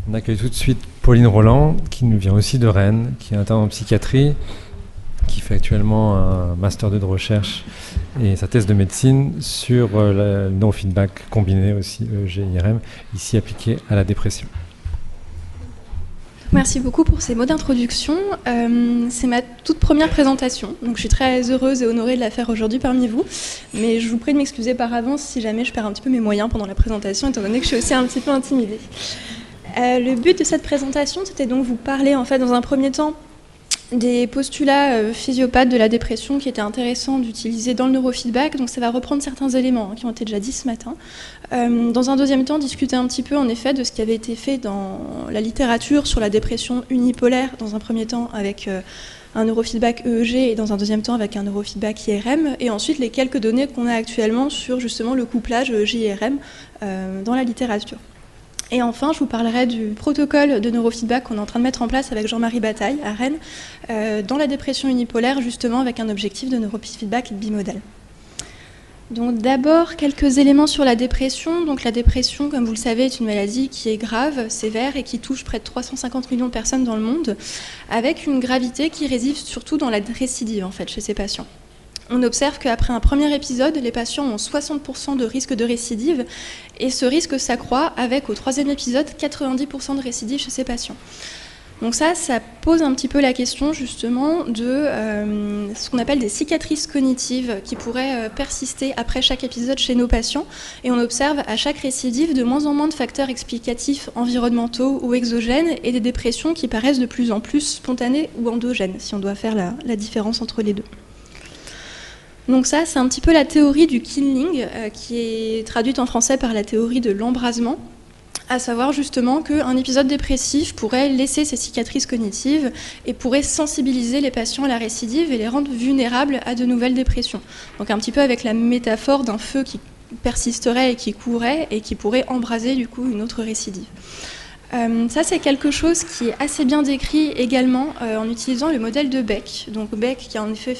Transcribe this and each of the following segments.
On accueille tout de suite Pauline Roland, qui nous vient aussi de Rennes, qui est interne en psychiatrie, qui fait actuellement un master 2 de recherche et sa thèse de médecine sur le neurofeedback combiné aussi, EEG-IRM, ici appliqué à la dépression. Merci beaucoup pour ces mots d'introduction. C'est ma toute première présentation, donc je suis très heureuse et honorée de la faire aujourd'hui parmi vous. Mais je vous prie de m'excuser par avance si jamais je perds un petit peu mes moyens pendant la présentation, étant donné que je suis aussi un petit peu intimidée. Le but de cette présentation, c'était donc vous parler en fait dans un premier temps des postulats physiopathes de la dépression qui étaient intéressants d'utiliser dans le neurofeedback. Donc ça va reprendre certains éléments qui ont été déjà dits ce matin. Dans un deuxième temps, discuter un petit peu en effet de ce qui avait été fait dans la littérature sur la dépression unipolaire, dans un premier temps avec un neurofeedback EEG et dans un deuxième temps avec un neurofeedback IRM, et ensuite les quelques données qu'on a actuellement sur justement le couplage EEG-IRM dans la littérature. Et enfin, je vous parlerai du protocole de neurofeedback qu'on est en train de mettre en place avec Jean-Marie Bataille à Rennes, dans la dépression unipolaire, justement avec un objectif de neurofeedback bimodal. Donc d'abord, quelques éléments sur la dépression. Donc la dépression, comme vous le savez, est une maladie qui est grave, sévère et qui touche près de 350 millions de personnes dans le monde, avec une gravité qui réside surtout dans la récidive en fait, chez ces patients. On observe qu'après un premier épisode, les patients ont 60% de risque de récidive et ce risque s'accroît avec, au troisième épisode, 90% de récidive chez ces patients. Donc ça pose un petit peu la question justement de ce qu'on appelle des cicatrices cognitives qui pourraient persister après chaque épisode chez nos patients. Et on observe à chaque récidive de moins en moins de facteurs explicatifs environnementaux ou exogènes et des dépressions qui paraissent de plus en plus spontanées ou endogènes, si on doit faire la différence entre les deux. Donc ça, c'est un petit peu la théorie du killing, qui est traduite en français par la théorie de l'embrasement, à savoir justement qu'un épisode dépressif pourrait laisser ces cicatrices cognitives et pourrait sensibiliser les patients à la récidive et les rendre vulnérables à de nouvelles dépressions. Donc un petit peu avec la métaphore d'un feu qui persisterait et qui courrait et qui pourrait embraser du coup une autre récidive. Ça, c'est quelque chose qui est assez bien décrit également en utilisant le modèle de Beck. Donc Beck qui a en effet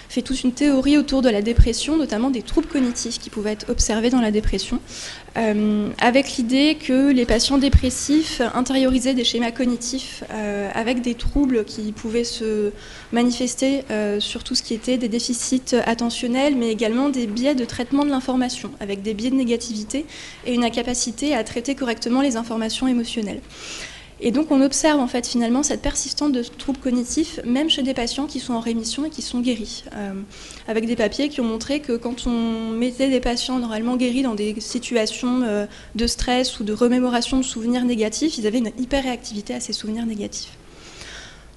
fait toute une théorie autour de la dépression, notamment des troubles cognitifs qui pouvaient être observés dans la dépression, avec l'idée que les patients dépressifs intériorisaient des schémas cognitifs avec des troubles qui pouvaient se manifester sur tout ce qui était des déficits attentionnels, mais également des biais de traitement de l'information, avec des biais de négativité et une incapacité à traiter correctement les informations émotionnelles. Et donc on observe en fait finalement cette persistance de troubles cognitifs même chez des patients qui sont en rémission et qui sont guéris, avec des papiers qui ont montré que quand on mettait des patients normalement guéris dans des situations de stress ou de remémoration de souvenirs négatifs, ils avaient une hyperréactivité à ces souvenirs négatifs.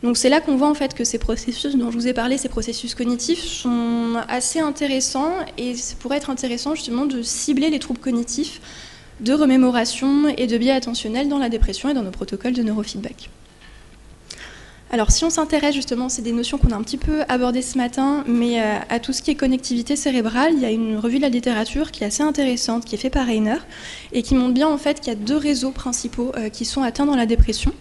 Donc c'est là qu'on voit en fait que ces processus dont je vous ai parlé, ces processus cognitifs sont assez intéressants et ça pourrait être intéressant justement de cibler les troubles cognitifs de remémoration et de biais attentionnels dans la dépression et dans nos protocoles de neurofeedback. Alors si on s'intéresse justement, c'est des notions qu'on a un petit peu abordées ce matin, mais à tout ce qui est connectivité cérébrale, il y a une revue de la littérature qui est assez intéressante, qui est faite par Reiner, et qui montre bien en fait qu'il y a deux réseaux principaux qui sont atteints dans la dépression.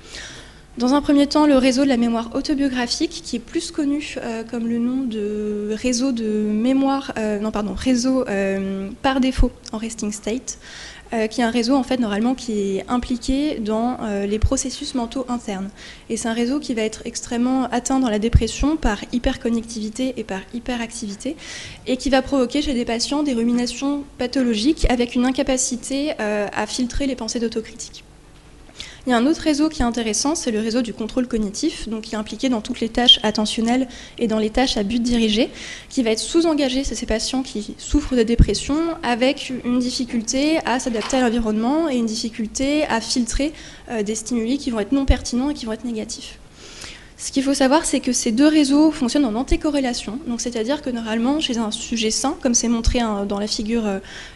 Dans un premier temps, le réseau de la mémoire autobiographique, qui est plus connu comme le nom de réseau de mémoire, réseau par défaut en resting state, qui est un réseau en fait normalement qui est impliqué dans les processus mentaux internes. Et c'est un réseau qui va être extrêmement atteint dans la dépression par hyperconnectivité et par hyperactivité, et qui va provoquer chez des patients des ruminations pathologiques avec une incapacité à filtrer les pensées d'autocritique. Il y a un autre réseau qui est intéressant, c'est le réseau du contrôle cognitif, donc qui est impliqué dans toutes les tâches attentionnelles et dans les tâches à but dirigé, qui va être sous-engagé chez ces patients qui souffrent de dépression, avec une difficulté à s'adapter à l'environnement et une difficulté à filtrer des stimuli qui vont être non pertinents et qui vont être négatifs. Ce qu'il faut savoir, c'est que ces deux réseaux fonctionnent en anticorrélation, donc c'est-à-dire que normalement, chez un sujet sain, comme c'est montré dans la figure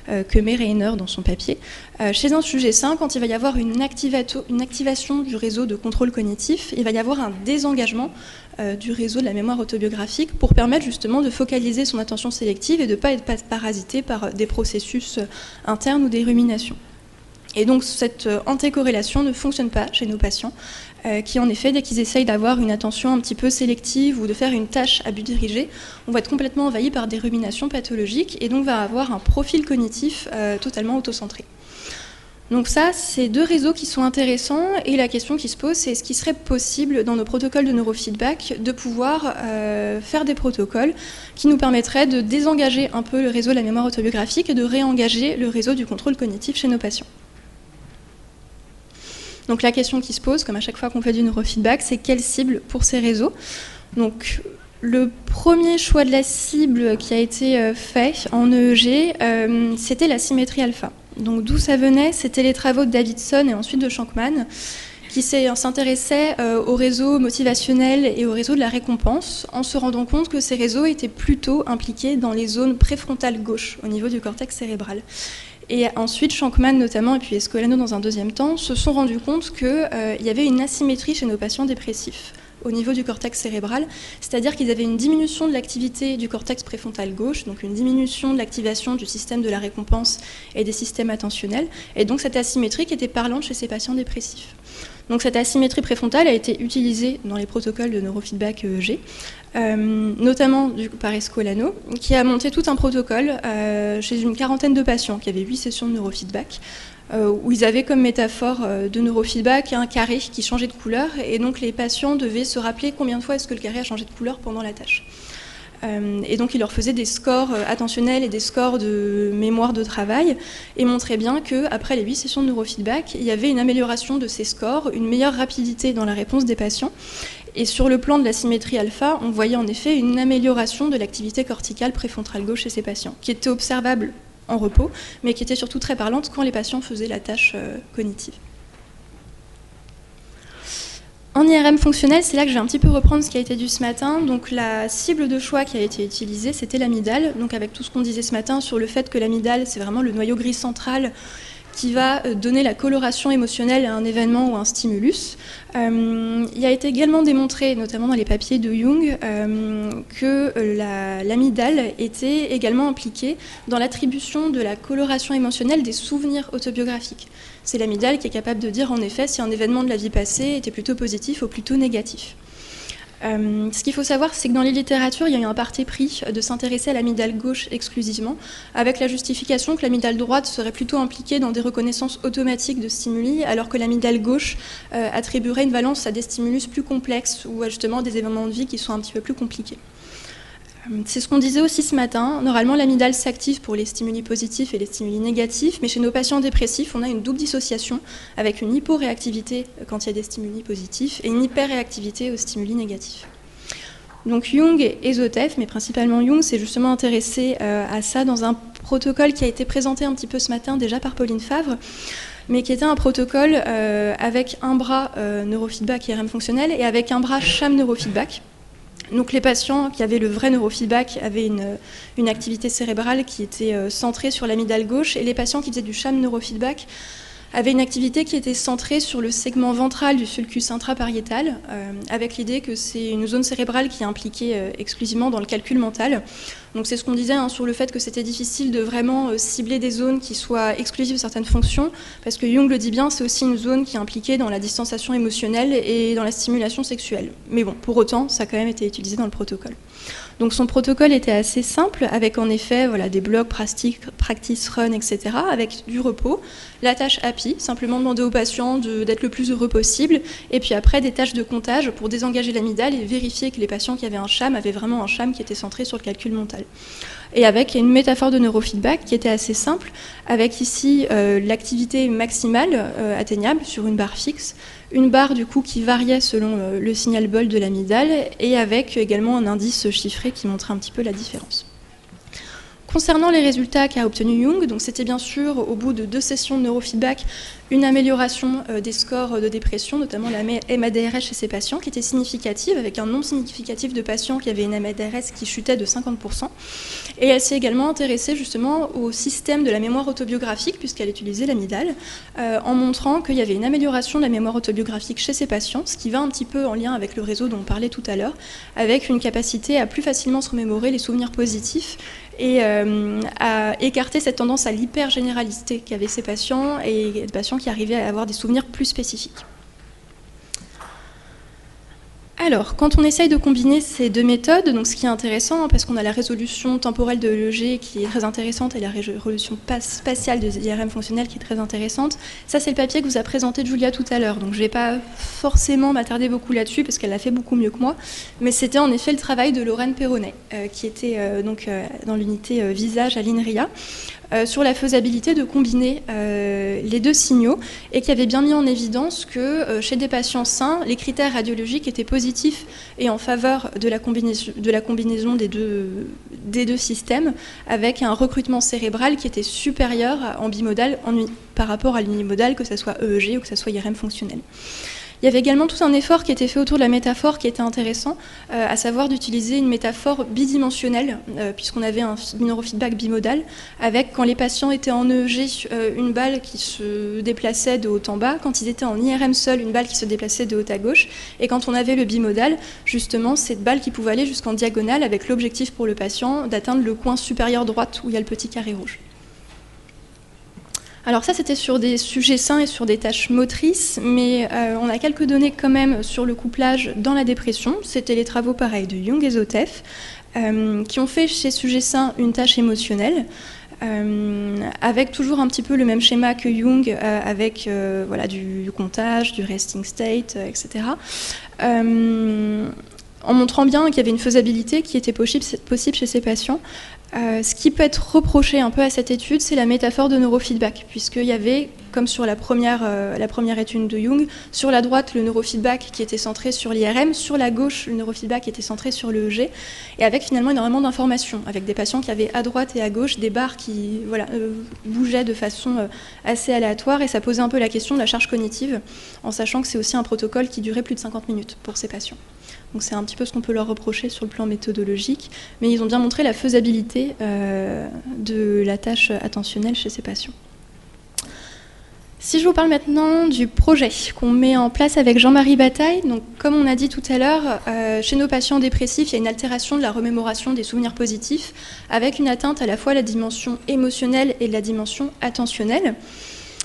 que met Reiner dans son papier, chez un sujet sain, quand il va y avoir une activation du réseau de contrôle cognitif, il va y avoir un désengagement du réseau de la mémoire autobiographique pour permettre justement de focaliser son attention sélective et de ne pas être parasité par des processus internes ou des ruminations. Et donc cette anticorrélation ne fonctionne pas chez nos patients, qui en effet, dès qu'ils essayent d'avoir une attention un petit peu sélective ou de faire une tâche à but dirigé, on va être complètement envahi par des ruminations pathologiques et donc va avoir un profil cognitif totalement autocentré. Donc ça, c'est deux réseaux qui sont intéressants, et la question qui se pose, c'est est-ce qu'il serait possible dans nos protocoles de neurofeedback de pouvoir faire des protocoles qui nous permettraient de désengager un peu le réseau de la mémoire autobiographique et de réengager le réseau du contrôle cognitif chez nos patients. Donc la question qui se pose, comme à chaque fois qu'on fait du neurofeedback, c'est quelle cible pour ces réseaux. Donc le premier choix de la cible qui a été fait en EEG, c'était la symétrie alpha. Donc d'où ça venait, c'était les travaux de Davidson et ensuite de Shankman, qui s'intéressaient au réseau motivationnel et au réseau de la récompense, en se rendant compte que ces réseaux étaient plutôt impliqués dans les zones préfrontales gauche, au niveau du cortex cérébral. Et ensuite, Shankman notamment, et puis Escolano dans un deuxième temps, se sont rendus compte qu'il y avait une asymétrie chez nos patients dépressifs au niveau du cortex cérébral, c'est-à-dire qu'ils avaient une diminution de l'activité du cortex préfrontal gauche, donc une diminution de l'activation du système de la récompense et des systèmes attentionnels, et donc cette asymétrie qui était parlante chez ces patients dépressifs. Donc cette asymétrie préfrontale a été utilisée dans les protocoles de neurofeedback EEG, notamment par Escolano, qui a monté tout un protocole chez une quarantaine de patients qui avaient 8 sessions de neurofeedback, où ils avaient comme métaphore de neurofeedback un carré qui changeait de couleur, et donc les patients devaient se rappeler combien de fois est-ce que le carré a changé de couleur pendant la tâche. Et donc il leur faisait des scores attentionnels et des scores de mémoire de travail, et montrait bien qu'après les 8 sessions de neurofeedback, il y avait une amélioration de ces scores, une meilleure rapidité dans la réponse des patients. Et sur le plan de la symétrie alpha, on voyait en effet une amélioration de l'activité corticale préfrontale gauche chez ces patients, qui était observable en repos, mais qui était surtout très parlante quand les patients faisaient la tâche cognitive. En IRM fonctionnel, c'est là que je vais un petit peu reprendre ce qui a été dit ce matin. Donc la cible de choix qui a été utilisée, c'était l'amygdale. Donc avec tout ce qu'on disait ce matin sur le fait que l'amygdale, c'est vraiment le noyau gris central qui va donner la coloration émotionnelle à un événement ou à un stimulus. Il a été également démontré, notamment dans les papiers de Jung, que l'amygdale était également impliquée dans l'attribution de la coloration émotionnelle des souvenirs autobiographiques. C'est l'amygdale qui est capable de dire en effet si un événement de la vie passée était plutôt positif ou plutôt négatif. Ce qu'il faut savoir, c'est que dans les littératures, il y a eu un parti pris de s'intéresser à l'amygdale gauche exclusivement, avec la justification que l'amygdale droite serait plutôt impliquée dans des reconnaissances automatiques de stimuli, alors que l'amygdale gauche attribuerait une valence à des stimulus plus complexes ou à justement des événements de vie qui sont un petit peu plus compliqués. C'est ce qu'on disait aussi ce matin. Normalement, l'amygdale s'active pour les stimuli positifs et les stimuli négatifs, mais chez nos patients dépressifs, on a une double dissociation avec une hyporéactivité quand il y a des stimuli positifs et une hyperréactivité aux stimuli négatifs. Donc Jung et Zotef, mais principalement Jung, s'est justement intéressé à ça dans un protocole qui a été présenté un petit peu ce matin déjà par Pauline Favre, mais qui était un protocole avec un bras neurofeedback IRM fonctionnel et avec un bras sham neurofeedback. Donc les patients qui avaient le vrai neurofeedback avaient une activité cérébrale qui était centrée sur l'amygdale gauche, et les patients qui faisaient du sham neurofeedback avaient une activité qui était centrée sur le segment ventral du sulcus intrapariétal, avec l'idée que c'est une zone cérébrale qui est impliquée exclusivement dans le calcul mental. Donc c'est ce qu'on disait sur le fait que c'était difficile de vraiment cibler des zones qui soient exclusives de certaines fonctions, parce que Jung le dit bien, c'est aussi une zone qui est impliquée dans la distanciation émotionnelle et dans la stimulation sexuelle. Mais bon, pour autant, ça a quand même été utilisé dans le protocole. Donc son protocole était assez simple, avec en effet des blocs practice, run, etc., avec du repos, la tâche happy, simplement demander aux patients d'être le plus heureux possible, et puis après des tâches de comptage pour désengager l'amygdale et vérifier que les patients qui avaient un sham avaient vraiment un sham qui était centré sur le calcul mental. Et avec une métaphore de neurofeedback qui était assez simple, avec ici l'activité maximale atteignable sur une barre fixe, une barre du coup qui variait selon le signal BOLD de l'amygdale, et avec également un indice chiffré qui montrait un petit peu la différence. Concernant les résultats qu'a obtenu Jung, donc c'était bien sûr au bout de 2 sessions de neurofeedback une amélioration des scores de dépression, notamment la MADRS chez ces patients, qui était significative, avec un nombre significatif de patients qui avaient une MADRS qui chutait de 50%. Et elle s'est également intéressée justement au système de la mémoire autobiographique, puisqu'elle utilisait l'amygdale, en montrant qu'il y avait une amélioration de la mémoire autobiographique chez ces patients, ce qui va un petit peu en lien avec le réseau dont on parlait tout à l'heure, avec une capacité à plus facilement se remémorer les souvenirs positifs et à écarter cette tendance à l'hypergénéralité qu'avaient ces patients, et des patients qui arrivaient à avoir des souvenirs plus spécifiques. Alors, quand on essaye de combiner ces deux méthodes, donc ce qui est intéressant, parce qu'on a la résolution temporelle de l'EEG qui est très intéressante et la résolution spatiale de l'IRM fonctionnel qui est très intéressante, ça c'est le papier que vous a présenté Julia tout à l'heure. Donc je ne vais pas forcément m'attarder beaucoup là-dessus parce qu'elle l'a fait beaucoup mieux que moi, mais c'était en effet le travail de Lorraine Perronnet, qui était dans l'unité visage à l'INRIA, sur la faisabilité de combiner les deux signaux et qui avait bien mis en évidence que chez des patients sains, les critères radiologiques étaient positifs et en faveur de la combinaison des deux systèmes avec un recrutement cérébral qui était supérieur en bimodal par rapport à l'unimodal, que ce soit EEG ou que ce soit IRM fonctionnel. Il y avait également tout un effort qui était fait autour de la métaphore qui était intéressant, à savoir d'utiliser une métaphore bidimensionnelle, puisqu'on avait un neurofeedback bimodal, avec quand les patients étaient en EEG, une balle qui se déplaçait de haut en bas, quand ils étaient en IRM seul, une balle qui se déplaçait de haut à gauche, et quand on avait le bimodal, justement, cette balle qui pouvait aller jusqu'en diagonale, avec l'objectif pour le patient d'atteindre le coin supérieur droite où il y a le petit carré rouge. Alors ça, c'était sur des sujets sains et sur des tâches motrices, mais on a quelques données quand même sur le couplage dans la dépression. C'était les travaux pareils de Jung et Zotef, qui ont fait chez sujets sains une tâche émotionnelle, avec toujours un petit peu le même schéma que Jung, avec voilà, du comptage, du resting state, etc. En montrant bien qu'il y avait une faisabilité qui était possible chez ces patients. Ce qui peut être reproché un peu à cette étude, c'est la métaphore de neurofeedback, puisqu'il y avait, comme sur la première étude de Jung, sur la droite, le neurofeedback qui était centré sur l'IRM, sur la gauche, le neurofeedback qui était centré sur l'EEG, et avec finalement énormément d'informations, avec des patients qui avaient à droite et à gauche des barres qui bougeaient de façon assez aléatoire, et ça posait un peu la question de la charge cognitive, en sachant que c'est aussi un protocole qui durait plus de 50 minutes pour ces patients. Donc c'est un petit peu ce qu'on peut leur reprocher sur le plan méthodologique, mais ils ont bien montré la faisabilité de la tâche attentionnelle chez ces patients. Si je vous parle maintenant du projet qu'on met en place avec Jean-Marie Bataille, donc comme on a dit tout à l'heure, chez nos patients dépressifs, il y a une altération de la remémoration des souvenirs positifs, avec une atteinte à la fois de la dimension émotionnelle et de la dimension attentionnelle.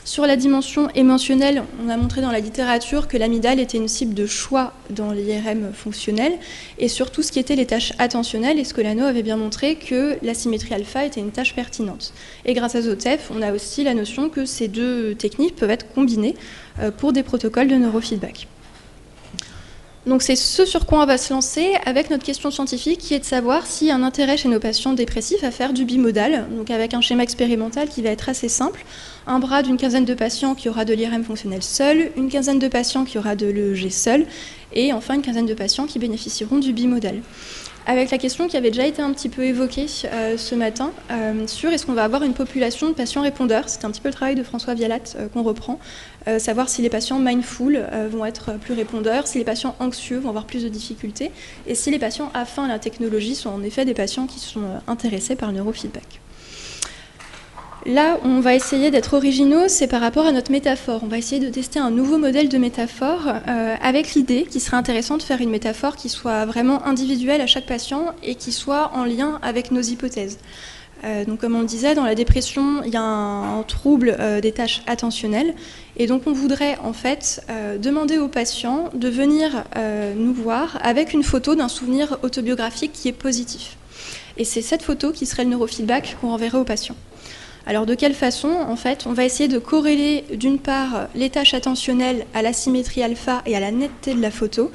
Sur la dimension émotionnelle, on a montré dans la littérature que l'amygdale était une cible de choix dans l'IRM fonctionnel, et surtout ce qui était les tâches attentionnelles, et Scolano avait bien montré que la symétrie alpha était une tâche pertinente. Et grâce à Zotef, on a aussi la notion que ces deux techniques peuvent être combinées pour des protocoles de neurofeedback. Donc c'est ce sur quoi on va se lancer avec notre question scientifique qui est de savoir s'il y a un intérêt chez nos patients dépressifs à faire du bimodal, donc avec un schéma expérimental qui va être assez simple. Un bras d'une quinzaine de patients qui aura de l'IRM fonctionnel seul, une quinzaine de patients qui aura de l'EEG seul, et enfin une quinzaine de patients qui bénéficieront du bimodal. Avec la question qui avait déjà été un petit peu évoquée ce matin, sur est-ce qu'on va avoir une population de patients répondeurs. C'est un petit peu le travail de François Vialat qu'on reprend, savoir si les patients mindful vont être plus répondeurs, si les patients anxieux vont avoir plus de difficultés, et si les patients affins à la technologie sont en effet des patients qui sont intéressés par le neurofeedback. Là, on va essayer d'être originaux, c'est par rapport à notre métaphore. On va essayer de tester un nouveau modèle de métaphore avec l'idée qu'il serait intéressant de faire une métaphore qui soit vraiment individuelle à chaque patient et qui soit en lien avec nos hypothèses. Donc, comme on le disait, dans la dépression, il y a un trouble des tâches attentionnelles. Et donc, on voudrait en fait demander aux patients de venir nous voir avec une photo d'un souvenir autobiographique qui est positif. Et c'est cette photo qui serait le neurofeedback qu'on renverrait aux patients. Alors de quelle façon? En fait, on va essayer de corréler d'une part les tâches attentionnelles à la symétrie alpha et à la netteté de la photo,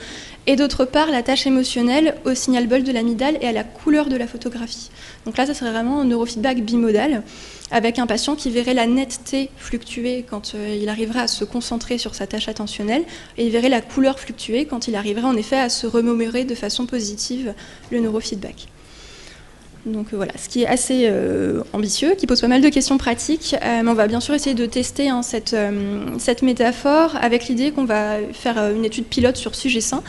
et d'autre part la tâche émotionnelle au signal Bold de l'amygdale et à la couleur de la photographie. Donc là, ça serait vraiment un neurofeedback bimodal, avec un patient qui verrait la netteté fluctuer quand il arriverait à se concentrer sur sa tâche attentionnelle, et il verrait la couleur fluctuer quand il arriverait en effet à se remémorer de façon positive le neurofeedback. Donc voilà, ce qui est assez ambitieux, qui pose pas mal de questions pratiques, mais on va bien sûr essayer de tester cette métaphore avec l'idée qu'on va faire une étude pilote sur sujet sain,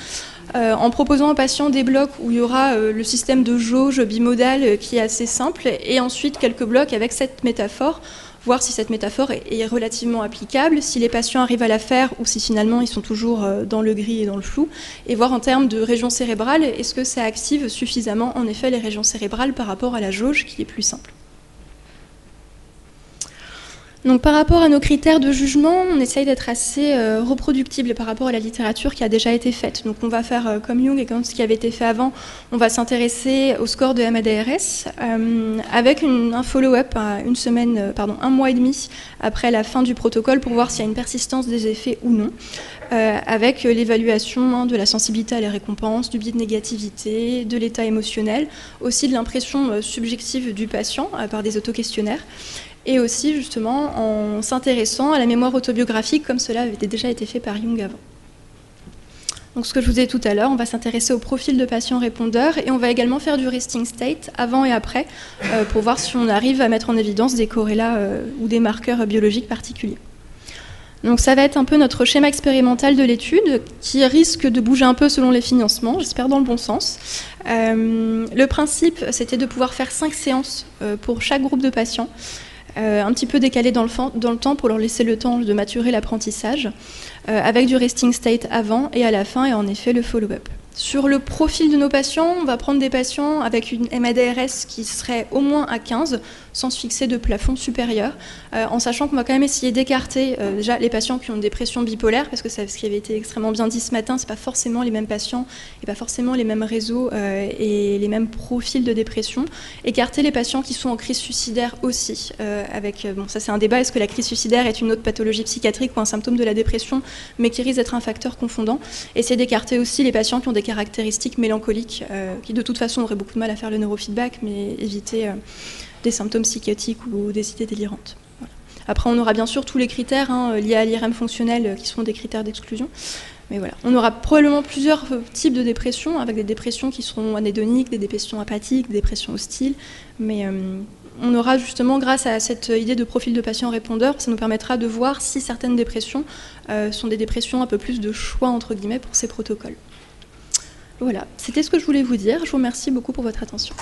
en proposant aux patients des blocs où il y aura le système de jauge bimodal qui est assez simple, et ensuite quelques blocs avec cette métaphore, voir si cette métaphore est relativement applicable, si les patients arrivent à la faire ou si finalement ils sont toujours dans le gris et dans le flou, et voir en termes de régions cérébrales, est-ce que ça active suffisamment en effet les régions cérébrales par rapport à la jauge qui est plus simple. Donc par rapport à nos critères de jugement, on essaye d'être assez reproductible par rapport à la littérature qui a déjà été faite. Donc on va faire comme Jung et comme ce qui avait été fait avant, on va s'intéresser au score de MADRS avec un follow-up à un mois et demi après la fin du protocole pour voir s'il y a une persistance des effets ou non, avec l'évaluation de la sensibilité à les récompenses, du biais de négativité, de l'état émotionnel, aussi de l'impression subjective du patient par des autoquestionnaires. Et aussi justement en s'intéressant à la mémoire autobiographique comme cela avait déjà été fait par Jung avant. Donc ce que je vous disais tout à l'heure, on va s'intéresser au profil de patient répondeur et on va également faire du resting state avant et après pour voir si on arrive à mettre en évidence des corrélats ou des marqueurs biologiques particuliers. Donc ça va être un peu notre schéma expérimental de l'étude qui risque de bouger un peu selon les financements, j'espère dans le bon sens. Le principe, c'était de pouvoir faire 5 séances pour chaque groupe de patients. Un petit peu décalé dans le temps pour leur laisser le temps de maturer l'apprentissage, avec du resting state avant et à la fin, et en effet le follow-up. Sur le profil de nos patients, on va prendre des patients avec une MADRS qui serait au moins à 15, sans se fixer de plafond supérieur, en sachant qu'on va quand même essayer d'écarter déjà les patients qui ont une dépression bipolaire, parce que c'est ce qui avait été extrêmement bien dit ce matin, c'est pas forcément les mêmes patients, et pas forcément les mêmes réseaux et les mêmes profils de dépression. Écarter les patients qui sont en crise suicidaire aussi, bon ça c'est un débat, est-ce que la crise suicidaire est une autre pathologie psychiatrique ou un symptôme de la dépression, mais qui risque d'être un facteur confondant. Essayer d'écarter aussi les patients qui ont des caractéristiques mélancoliques, qui de toute façon auraient beaucoup de mal à faire le neurofeedback, mais éviter des symptômes psychotiques ou des idées délirantes. Voilà. Après, on aura bien sûr tous les critères liés à l'IRM fonctionnel qui seront des critères d'exclusion. Mais voilà, on aura probablement plusieurs types de dépression, avec des dépressions qui seront anédoniques, des dépressions apathiques, des dépressions hostiles. Mais on aura justement, grâce à cette idée de profil de patient répondeur, ça nous permettra de voir si certaines dépressions sont des dépressions un peu plus de choix, entre guillemets, pour ces protocoles. Voilà, c'était ce que je voulais vous dire. Je vous remercie beaucoup pour votre attention.